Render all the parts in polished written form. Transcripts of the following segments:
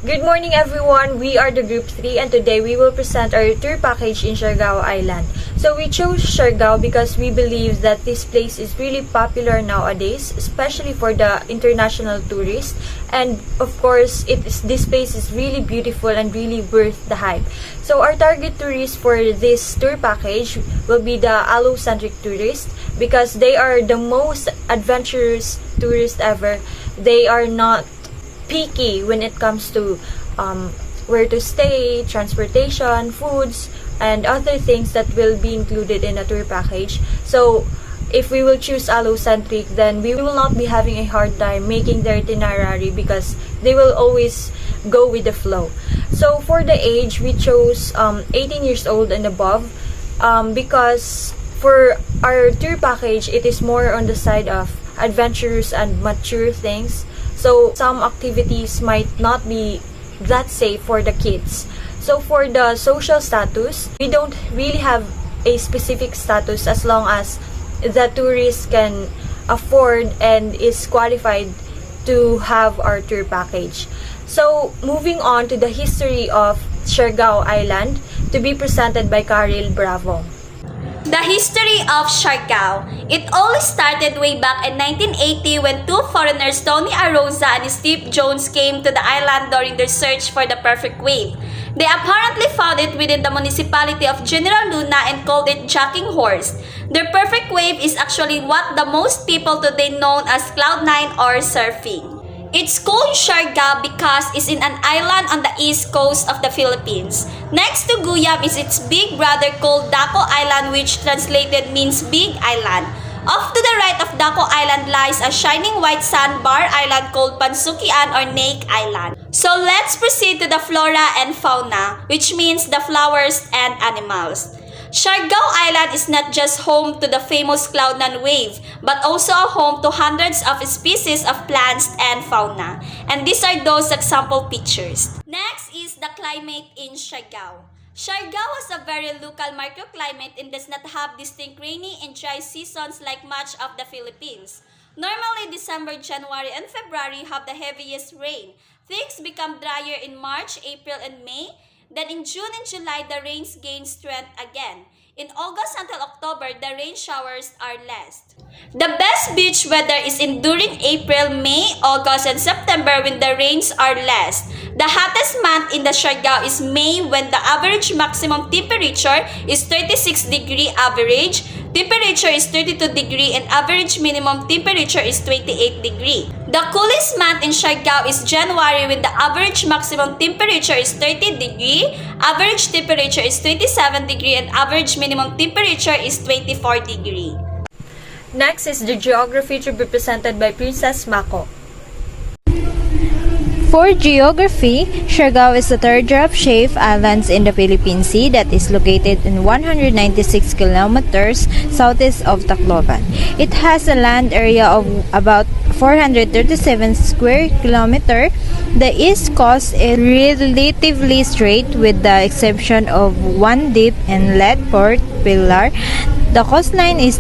Good morning everyone, we are the Group 3 and today we will present our tour package in Siargao Island. So we chose Siargao because we believe that this place is really popular nowadays, especially for the international tourists. And of course, this place is really beautiful and really worth the hype. So our target tourists for this tour package will be the allocentric tourists because they are the most adventurous tourists ever. They are not picky when it comes to where to stay, transportation, foods, and other things that will be included in a tour package. So if we will choose allocentric, then we will not be having a hard time making their itinerary because they will always go with the flow. So for the age, we chose 18 years old and above because for our tour package, it is more on the side of adventurous and mature things. So some activities might not be that safe for the kids. So for the social status, we don't really have a specific status as long as the tourist can afford and is qualified to have our tour package. So moving on to the history of Siargao Island to be presented by Karil Bravo. The history of Siargao. It all started way back in 1980 when two foreigners, Tony Arosa and Steve Jones, came to the island during their search for the perfect wave. They apparently found it within the municipality of General Luna and called it Jacking Horse. Their perfect wave is actually what the most people today know as Cloud9 or surfing. It's called Siargao because it's in an island on the east coast of the Philippines. Next to Guyam is its big brother called Daco Island, which translated means big island. Off to the right of Daco Island lies a shining white sandbar island called Pansukian or Nake Island. So let's proceed to the flora and fauna, which means the flowers and animals. Siargao Island is not just home to the famous Cloud9 wave, but also a home to hundreds of species of plants and fauna. And these are those example pictures. Next is the climate in Siargao. Siargao has a very local microclimate and does not have distinct rainy and dry seasons like much of the Philippines. Normally, December, January, and February have the heaviest rain. Things become drier in March, April, and May. Then in June and July, the rains gain strength again. In August until October, the rain showers are less. The best beach weather is during April, May, August, and September when the rains are less. The hottest month in the Siargao is May when the average maximum temperature is 36 degree average, temperature is 32 degree, and average minimum temperature is 28 degree. The coolest month in Siargao is January when the average maximum temperature is 30 degree, average temperature is 27 degree, and average minimum temperature is 24 degree. Next is the geography to be presented by Princess Mako. For geography, Siargao is the third giraffe-shaped island in the Philippine Sea that is located in 196 kilometers southeast of Tacloban. It has a land area of about 437 square kilometers. The east coast is relatively straight with the exception of one deep inlet port pillar. The coastline is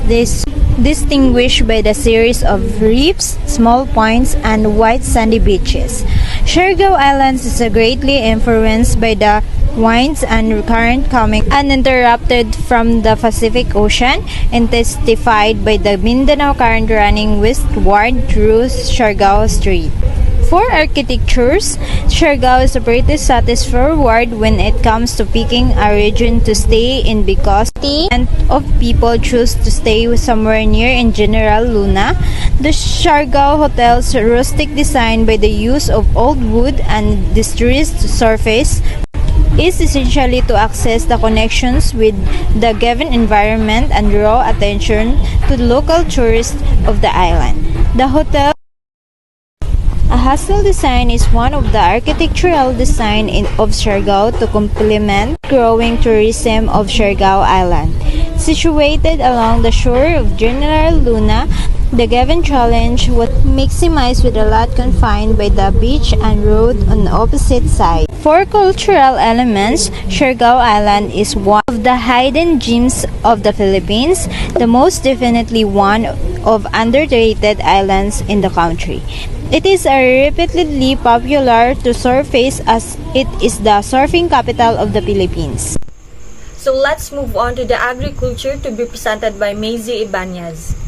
distinguished by the series of reefs, small points, and white sandy beaches. Siargao Islands is greatly influenced by the winds and current coming uninterrupted from the Pacific Ocean, intensified by the Mindanao current running westward through Siargao Strait. For architectures, Siargao is pretty satisfactory when it comes to picking a region to stay in because of people choose to stay somewhere near in General Luna. The Siargao hotel's rustic design by the use of old wood and distressed surface is essentially to access the connections with the given environment and draw attention to the local tourists of the island. The hotel hostel design is one of the architectural design of Siargao to complement growing tourism of Siargao Island. Situated along the shore of General Luna, the given challenge was maximized with a lot confined by the beach and road on the opposite side. For cultural elements, Siargao Island is one of the hidden gems of the Philippines, the most definitely one of underrated islands in the country. It is repeatedly popular to surface as it is the surfing capital of the Philippines. So let's move on to the agriculture to be presented by Maisie Ibanez.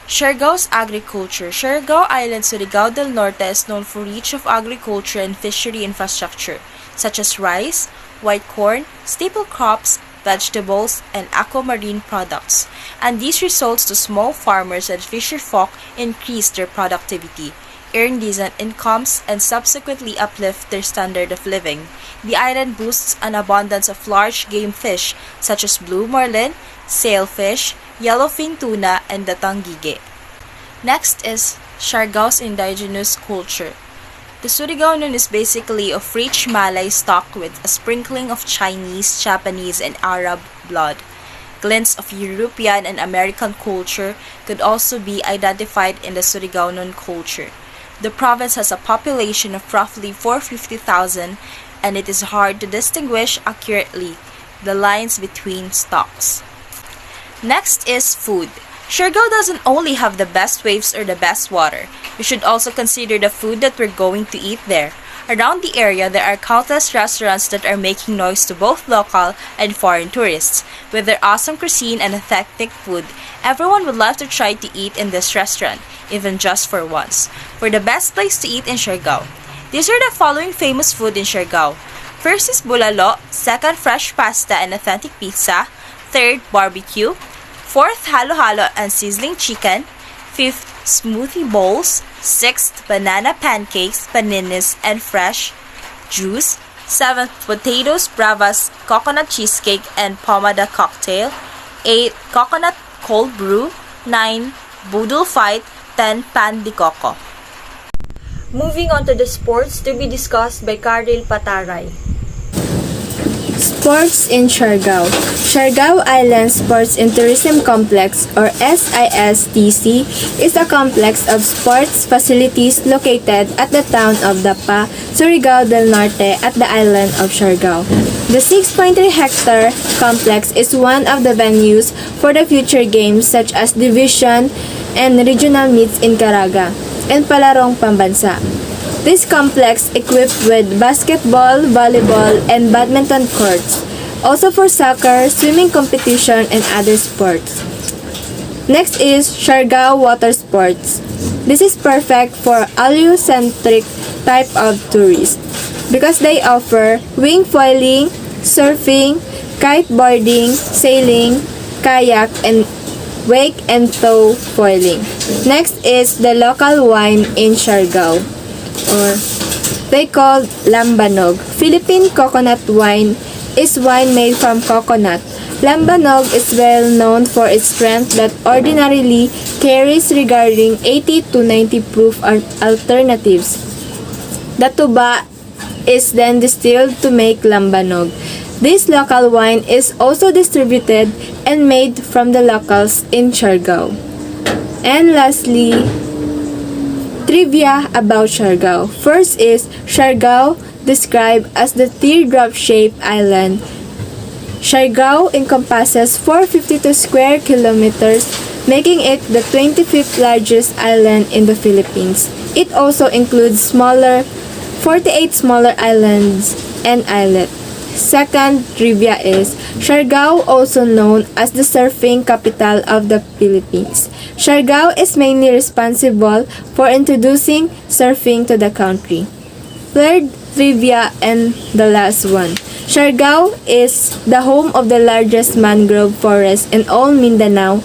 Siargao's agriculture. Siargao Island, Surigao del Norte is known for rich of agriculture and fishery infrastructure, such as rice, white corn, staple crops, vegetables, and aquamarine products. And these results to small farmers and fisherfolk increase their productivity, earn decent incomes, and subsequently uplift their standard of living. The island boasts an abundance of large game fish such as blue marlin, sailfish, yellowfin tuna, and the tanggige. Next is Siargao's indigenous culture. The Surigao nun is basically of rich Malay stock with a sprinkling of Chinese, Japanese, and Arab blood. Glints of European and American culture could also be identified in the Surigao nun culture. The province has a population of roughly 450,000, and it is hard to distinguish accurately the lines between stocks. Next is food. Siargao doesn't only have the best waves or the best water. We should also consider the food that we're going to eat there. Around the area, there are countless restaurants that are making noise to both local and foreign tourists. With their awesome cuisine and authentic food, everyone would love to try to eat in this restaurant, even just for once. For the best place to eat in Siargao, these are the following famous food in Siargao. First is bulalo, second fresh pasta and authentic pizza, third barbecue, fourth halo-halo and sizzling chicken, fifth smoothie bowls, sixth banana pancakes, paninis, and fresh juice, seventh potatoes, bravas, coconut cheesecake, and pomada cocktail, eighth coconut cold brew, 9 boodle fight, 10 pan de coco. Moving on to the sports to be discussed by Karil Pataray. Sports in Siargao. Siargao Island Sports and Tourism Complex or SISTC is a complex of sports facilities located at the town of Dapa, Surigao del Norte at the island of Siargao. The 6.3-hectare complex is one of the venues for the future games such as division and regional meets in Caraga and Palarong Pambansa. This complex equipped with basketball, volleyball, and badminton courts, also for soccer, swimming competition, and other sports. Next is Siargao Water Sports. This is perfect for allocentric type of tourists because they offer wing foiling, surfing, kiteboarding, sailing, kayak, and wake and tow foiling. Next is the local wine in Siargao, or they call lambanog. Philippine coconut wine is wine made from coconut. Lambanog is well known for its strength that ordinarily carries regarding 80 to 90 proof alternatives. The tuba is then distilled to make lambanog. This local wine is also distributed and made from the locals in Siargao. And lastly, trivia about Siargao. First is Siargao, described as the teardrop-shaped island. Siargao encompasses 452 square kilometers, making it the 25th largest island in the Philippines. It also includes 48 smaller islands and islets. Second trivia is Siargao, also known as the surfing capital of the Philippines. Siargao is mainly responsible for introducing surfing to the country. Third trivia and the last one. Siargao is the home of the largest mangrove forest in all Mindanao.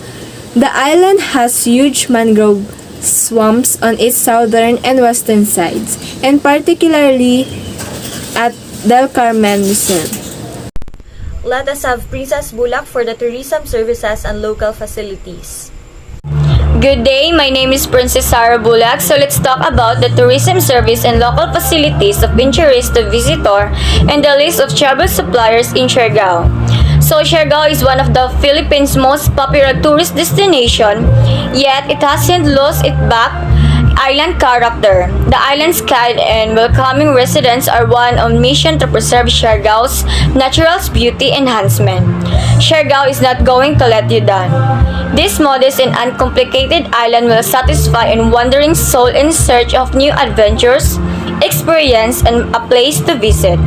The island has huge mangrove swamps on its southern and western sides, and particularly at Del Carmen Mission. Let us have Princess Bulak for the tourism services and local facilities. Good day, my name is Princess Sarah Bulak. So let's talk about the tourism service and local facilities of interest to visitor and the list of travel suppliers in Siargao. So Siargao is one of the Philippines' most popular tourist destination, yet it hasn't lost its back island character. The island's kind and welcoming residents are on mission to preserve Siargao's natural beauty enhancement. Siargao is not going to let you down. This modest and uncomplicated island will satisfy a wandering soul in search of new adventures, experience, and a place to visit.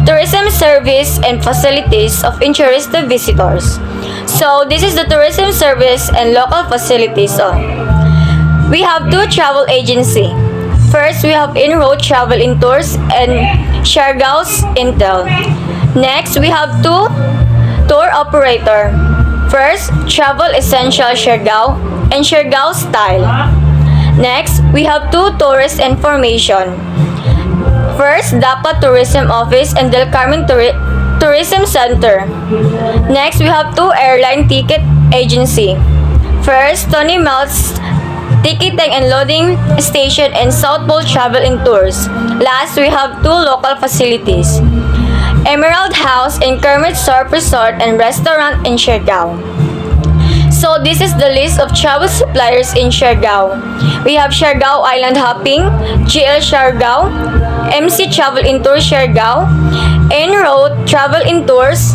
Tourism service and facilities of interest to visitors. So this is the tourism service and local facilities. We have two travel agency. First, we have En-Road Travel in Tours and Siargao's Intel. Next, we have two tour operator. First, Travel Essential Siargao and Siargao Style. Next, we have two tourist information. First, Dapat Tourism Office and Del Carmen Tourism Center. Next, we have two airline ticket agency. First, Tony Mel's Ticketing and Loading Station and South Pole Travel and Tours. Last, we have two local facilities. Emerald House and Kermit Surf Resort and Restaurant in Siargao. So this is the list of travel suppliers in Siargao. We have Siargao Island Hopping, GL Siargao, MC Travel in Tours Siargao, En-Road Travel in Tours,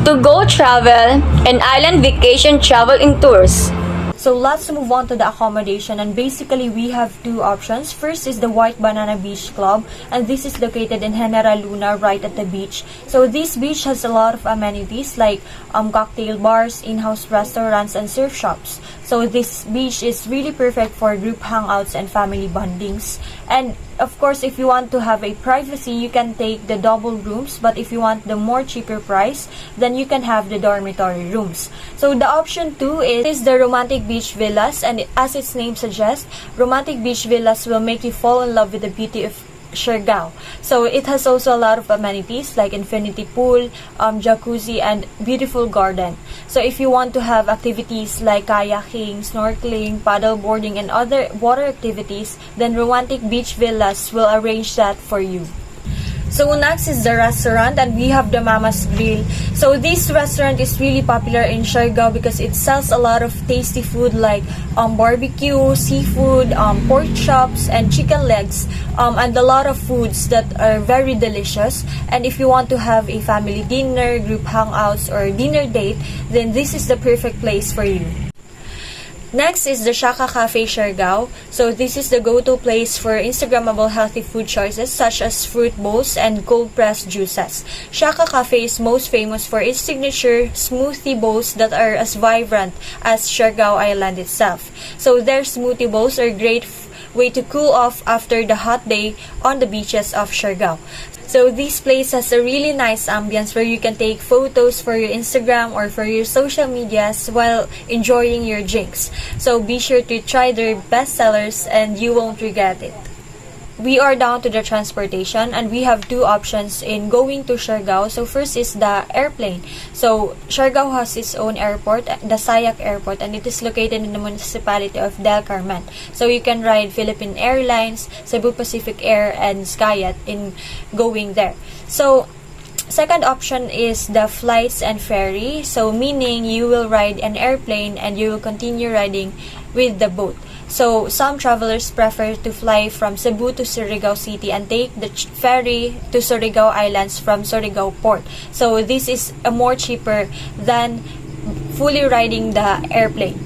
To Go Travel, and Island Vacation Travel in Tours. So let's move on to the accommodation, and basically we have two options. First is the White Banana Beach Club, and this is located in General Luna, right at the beach. So this beach has a lot of amenities like cocktail bars, in-house restaurants, and surf shops. So this beach is really perfect for group hangouts and family bondings. And of course, if you want to have a privacy, you can take the double rooms, but if you want the more cheaper price, then you can have the dormitory rooms. So the option 2 is the Romantic Beach Villas, and as its name suggests, Romantic Beach Villas will make you fall in love with the beauty of Siargao. So it has also a lot of amenities like infinity pool, jacuzzi, and beautiful garden. So if you want to have activities like kayaking, snorkeling, paddle boarding, and other water activities, then Romantic Beach Villas will arrange that for you. So next is the restaurant, and we have the Mama's Grill. So this restaurant is really popular in Siargao because it sells a lot of tasty food like barbecue, seafood, pork chops, and chicken legs, and a lot of foods that are very delicious. And if you want to have a family dinner, group hangouts, or dinner date, then this is the perfect place for you. Next is the Shaka Cafe Siargao. So this is the go-to place for Instagrammable healthy food choices such as fruit bowls and cold-pressed juices. Shaka Cafe is most famous for its signature smoothie bowls that are as vibrant as Siargao Island itself. So their smoothie bowls are great way to cool off after the hot day on the beaches of Siargao. So this place has a really nice ambience where you can take photos for your Instagram or for your social medias while enjoying your drinks. So be sure to try their best sellers and you won't regret it. We are down to the transportation, and we have two options in going to Siargao. So first is the airplane. So Siargao has its own airport, the Sayak Airport, and it is located in the municipality of Del Carmen. So you can ride Philippine Airlines, Cebu Pacific Air, and Skyjet in going there. So second option is the flights and ferry. So meaning you will ride an airplane and you will continue riding with the boat. So some travelers prefer to fly from Cebu to Surigao City and take the ferry to Surigao Islands from Surigao Port. So this is more cheaper than fully riding the airplane.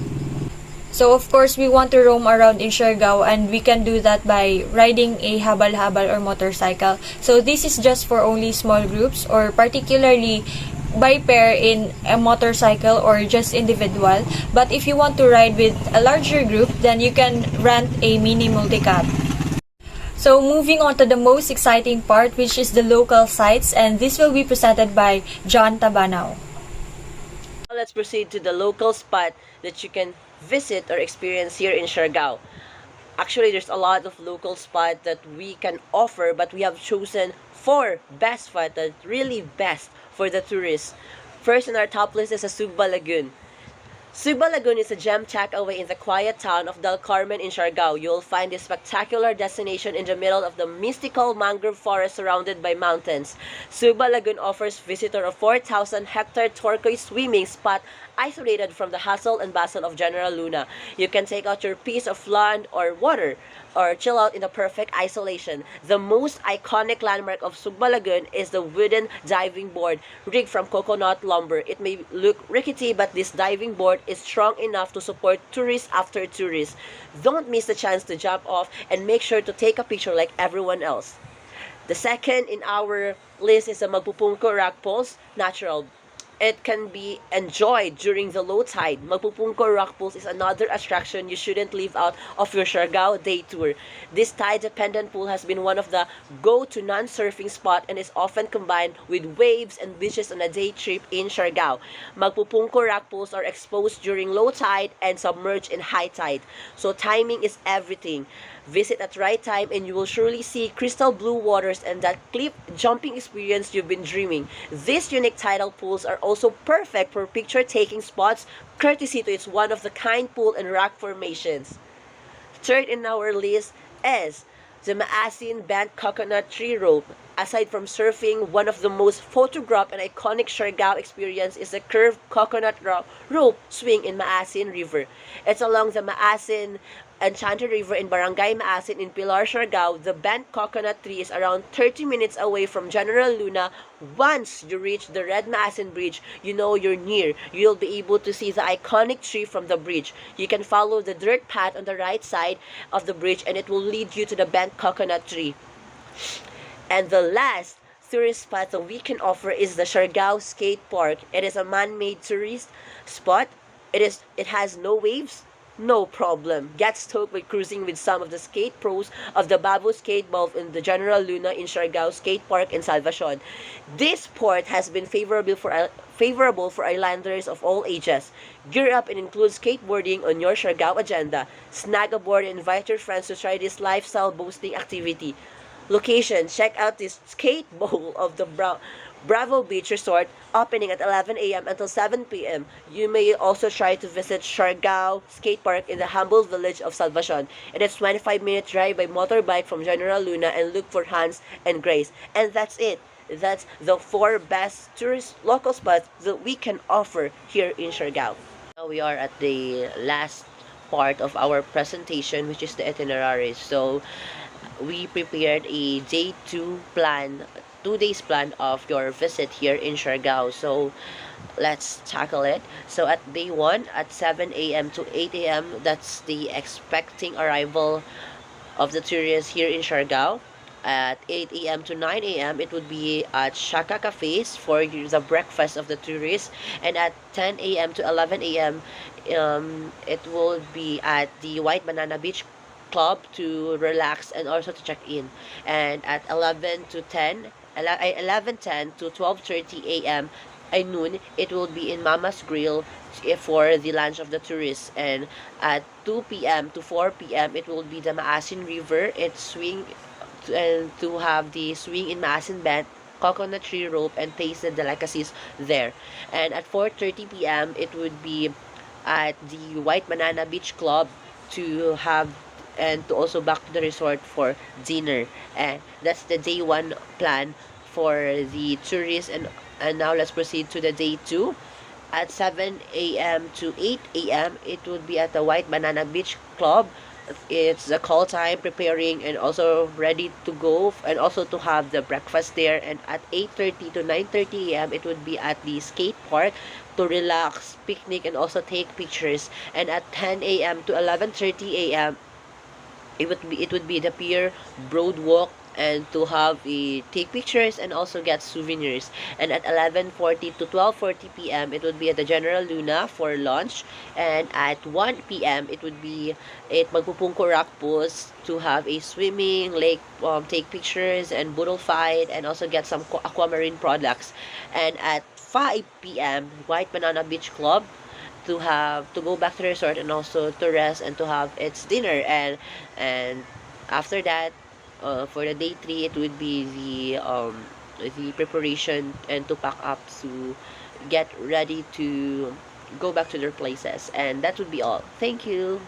So of course, we want to roam around in Siargao, and we can do that by riding a habal-habal or motorcycle. So this is just for only small groups, or particularly by pair in a motorcycle or just individual. But if you want to ride with a larger group, then you can rent a mini multicab. So moving on to the most exciting part, which is the local sites, and this will be presented by John Tabanao. Let's proceed to the local spot that you can visit or experience here in Siargao. Actually, there's a lot of local spots that we can offer, but we have chosen 4 best spots that really best for the tourists. First in our top list is the Sugba Lagoon. Sugba Lagoon is a gem tucked away in the quiet town of Del Carmen in Siargao. You'll find this spectacular destination in the middle of the mystical mangrove forest surrounded by mountains. Sugba Lagoon offers visitors a 4,000-hectare turquoise swimming spot isolated from the hustle and bustle of General Luna. You can take out your piece of land or water or chill out in the perfect isolation. The most iconic landmark of Sugba Lagoon is the wooden diving board rigged from coconut lumber. It may look rickety, but this diving board is strong enough to support tourists after tourists. Don't miss the chance to jump off and make sure to take a picture like everyone else. The second in our list is the Magpupungko Rock Pools Natural. It can be enjoyed during the low tide. Magpupungko Rock Pools is another attraction you shouldn't leave out of your Siargao day tour. This tide-dependent pool has been one of the go-to non-surfing spot and is often combined with waves and beaches on a day trip in Siargao. Magpupungko Rock Pools are exposed during low tide and submerged in high tide. So timing is everything. Visit at right time and you will surely see crystal blue waters and that cliff jumping experience you've been dreaming. These unique tidal pools are also perfect for picture-taking spots, courtesy to its one-of-the-kind pool and rock formations. Third in our list is the Maasin Bent Coconut Tree Rope. Aside from surfing, one of the most photographed and iconic Siargao experience is the curved coconut rope swing in Maasin River. It's along the Maasin Enchanted River in Barangay Maasin in Pilar, Siargao. The bent coconut tree is around 30 minutes away from General Luna. Once you reach the Red Maasin Bridge, you know you're near. You'll be able to see the iconic tree from the bridge. You can follow the dirt path on the right side of the bridge and it will lead you to the bent coconut tree. And the last tourist spot that we can offer is the Siargao Skate Park. It is a man-made tourist spot. It has no waves. No problem. Get stoked by cruising with some of the skate pros of the Babu Skate Ball in the General Luna in Siargao Skate Park in Salvacion. This port has been favorable for islanders of all ages. Gear up and include skateboarding on your Siargao agenda. Snag a board and invite your friends to try this lifestyle boosting activity. Location: check out this skate bowl of the Bravo Beach Resort, opening at 11 a.m. until 7 p.m. You may also try to visit Siargao Skate Park in the humble village of Salvacion. It is 25-minute drive by motorbike from General Luna, and look for Hans and Grace. And that's it. That's the 4 best tourist local spots that we can offer here in Siargao. Now we are at the last part of our presentation, which is the itinerary. So we prepared a day 2 plan, 2 days plan of your visit here in Siargao. So let's tackle it. So at day 1 at 7 a.m. to 8 a.m. that's the expecting arrival of the tourists here in Siargao. At 8 a.m. to 9 a.m. it would be at Shaka Cafes for the breakfast of the tourists, and at 10 a.m. to 11 a.m. It will be at the White Banana Beach Club to relax and also to check in. And at 11:10 to 12:30 a.m. at noon, it will be in Mama's Grill for the lunch of the tourists. And at 2 p.m. to 4 p.m. it will be the Maasin River. It's swing and to have the swing in Maasin Bent, coconut tree rope, and taste the delicacies there. And at 4:30 p.m. it would be at the White Banana Beach Club to have and to also back to the resort for dinner. And that's the day 1 plan for the tourists. And now let's proceed to the day 2. At 7 a.m. to 8 a.m. it would be at the White Banana Beach Club. It's the call time, preparing and also ready to go, and also to have the breakfast there. And at 8:30 to 9:30 a.m. it would be at the skate park to relax, picnic, and also take pictures. And at 10 a.m. to 11:30 a.m. it would be the pier boardwalk and to have take pictures and also get souvenirs. And at 11:40 to 12:40 p.m. it would be at the General Luna for lunch. And at 1 p.m. it would be at Magpupungko Rock Pools to have a swimming lake, take pictures and boodle fight, and also get some aquamarine products. And at 5 p.m. White Banana Beach Club to go back to the resort and also to rest and to have its dinner. And after that, for the day 3 it would be the preparation and to pack up to get ready to go back to their places. And that would be all. Thank you.